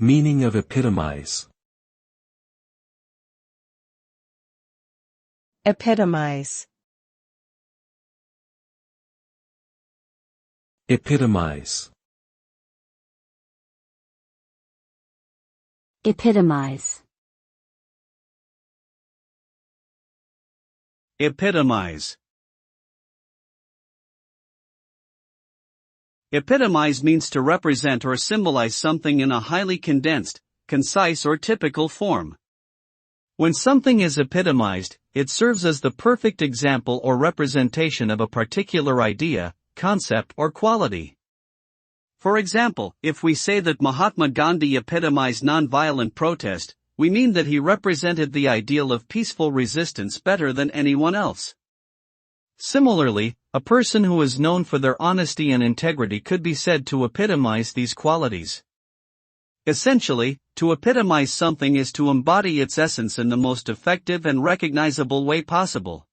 Meaning of epitomize. Epitomize. Epitomize. Epitomize. Epitomize. Epitomize means to represent or symbolize something in a highly condensed, concise or typical form. When something is epitomized, it serves as the perfect example or representation of a particular idea, concept or quality. For example, if we say that Mahatma Gandhi epitomized nonviolent protest, we mean that he represented the ideal of peaceful resistance better than anyone else. Similarly, a person who is known for their honesty and integrity could be said to epitomize these qualities. Essentially, to epitomize something is to embody its essence in the most effective and recognizable way possible.